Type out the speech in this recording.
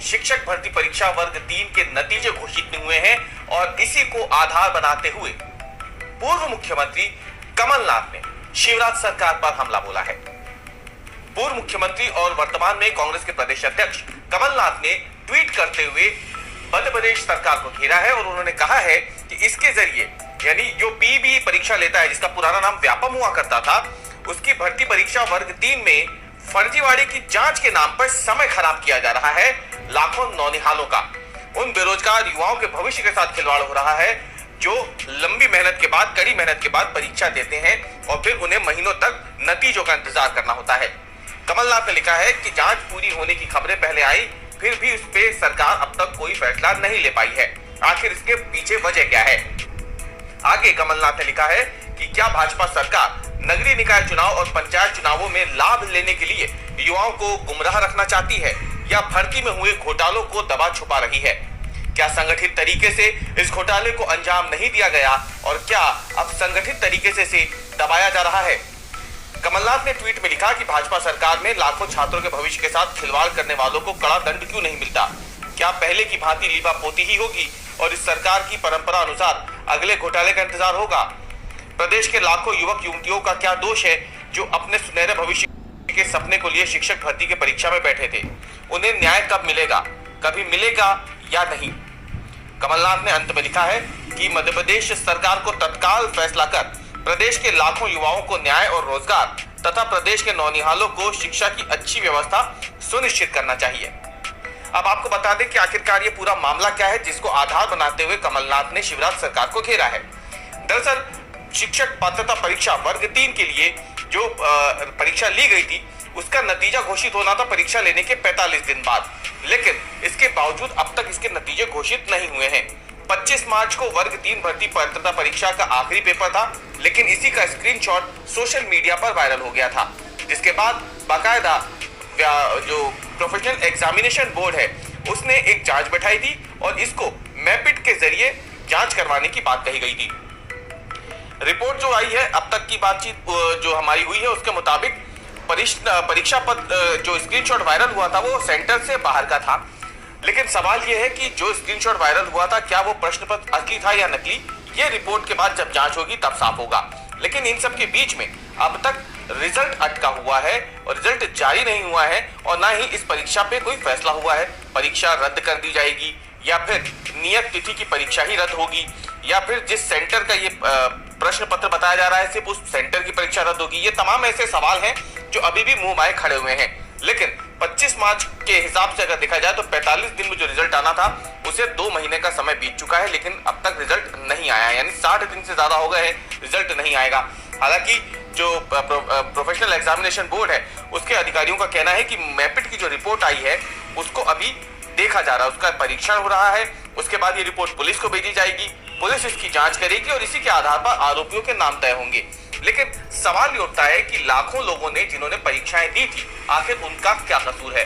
शिक्षक भर्ती परीक्षा वर्ग 3 के नतीजे घोषित नहीं हुए हैं और इसी को आधार बनाते हुए पूर्व मुख्यमंत्री कमलनाथ ने शिवराज सरकार पर हमला बोला है। पूर्व मुख्यमंत्री और वर्तमान में कांग्रेस के प्रदेश अध्यक्ष कमलनाथ ने ट्वीट करते हुए मध्य प्रदेश सरकार को घेरा है और उन्होंने कहा है कि इसके जरिए यानी जो पीबी परीक्षा लेता है, जिसका पुराना नाम व्यापम हुआ करता था, उसकी भर्ती परीक्षा वर्ग 3 में फर्जीवाड़े की जांच के नाम पर समय खराब किया जा रहा है। लाखों नौनिहालों का, उन बेरोजगार युवाओं के भविष्य के साथ खिलवाड़ हो रहा है जो लंबी मेहनत के बाद, कड़ी मेहनत के बाद परीक्षा देते हैं और फिर उन्हें महीनों तक नतीजों का इंतजार करना होता है। कमलनाथ ने लिखा है कि जांच पूरी होने की खबरें पहले आई, फिर भी उस पर सरकार अब तक कोई फैसला नहीं ले पाई है। आखिर इसके पीछे वजह क्या है? आगे कमलनाथ ने लिखा है कि क्या भाजपा सरकार नगरीय निकाय चुनाव और पंचायत चुनावों में लाभ लेने के लिए युवाओं को गुमराह रखना चाहती है या भर्ती में हुए घोटालों को दबा छुपा रही है? क्या संगठित तरीके से इस घोटाले को अंजाम नहीं दिया गया और क्या अब संगठित तरीके से दबाया जा रहा है? कमलनाथ ने ट्वीट में लिखा कि भाजपा सरकार में लाखों छात्रों के भविष्य के साथ खिलवाड़ करने वालों को कड़ा दंड क्यों नहीं मिलता? क्या पहले की भांति लीपापोती ही होगी और इस सरकार की परंपरा अनुसार अगले घोटाले का इंतजार होगा? प्रदेश के लाखों युवक युवतियों का क्या दोष है जो अपने सुनहरे भविष्य के सपने को लिए शिक्षक भर्ती की परीक्षा में बैठे थे? उन्हें न्याय कब मिलेगा? कभी मिलेगा या नहीं? कमलनाथ ने अंत में लिखा है कि मध्य प्रदेश सरकार को तत्काल फैसला कर प्रदेश के लाखों युवाओं को न्याय और रोजगार तथा प्रदेश के नौनिहालों को शिक्षा की अच्छी व्यवस्था सुनिश्चित करना चाहिए। अब आपको बता दें कि आखिरकार ये पूरा मामला क्या है जिसको आधार बनाते हुए कमलनाथ ने शिवराज सरकार को घेरा है। दरअसल शिक्षक पात्रता परीक्षा वर्ग 3 के लिए जो परीक्षा ली गई थी उसका नतीजा घोषित होना था परीक्षा लेने के 45 दिन बाद, लेकिन इसके बावजूद अब तक इसके नतीजे घोषित नहीं हुए हैं। 25 मार्च को वर्ग 3 भर्ती पात्रता परीक्षा का आखिरी पेपर था, लेकिन इसी का स्क्रीनशॉट सोशल मीडिया पर वायरल हो गया था, जिसके बाद बाकायदा जो प्रोफेशनल एग्जामिनेशन बोर्ड है उसने एक जांच बैठाई थी और इसको मैपिट के जरिए जांच करवाने की बात कही गई थी। रिपोर्ट जो आई है, अब तक की बातचीत जो हमारी हुई है उसके मुताबिक परीक्षा पत्र जो स्क्रीनशॉट वायरल हुआ था वो सेंटर से बाहर का था, लेकिन सवाल ये है कि जो स्क्रीनशॉट वायरल हुआ था क्या वो प्रश्न पत्र असली था या नकली, ये रिपोर्ट के बाद जब जांच होगी तब साफ होगा। लेकिन इन सब के बीच में अब तक रिजल्ट अटका हुआ है और रिजल्ट जारी नहीं हुआ है और ना ही इस परीक्षा पे कोई फैसला हुआ है। परीक्षा रद्द कर दी जाएगी या फिर नियत तिथि की परीक्षा ही रद्द होगी या फिर जिस सेंटर का ये प्रश्न पत्र बताया जा रहा है सिर्फ उस सेंटर की परीक्षा रद्द होगी। ये तमाम ऐसे सवाल हैं जो अभी भी मुंह माए खड़े हुए हैं। लेकिन 25 मार्च के हिसाब से अगर देखा जाए तो 45 दिन में जो रिजल्ट आना था उसे 2 महीने का समय बीत चुका है, लेकिन अब तक रिजल्ट नहीं आया, यानी 60 दिन से ज्यादा हो गए हैं, रिजल्ट नहीं आएगा। हालांकि जो प्रोफेशनल एग्जामिनेशन बोर्ड है उसके अधिकारियों का कहना है कि मैपिट की जो रिपोर्ट आई है उसको अभी देखा जा रहा है, उसका परीक्षण हो रहा है, उसके बाद ये रिपोर्ट पुलिस को भेजी जाएगी, पुलिस इसकी जांच करेगी और इसी के आधार पर आरोपियों के नाम तय होंगे। लेकिन सवाल ये उठता है कि लाखों लोगों ने जिन्होंने परीक्षाएं दी थी आखिर उनका क्या कसूर है?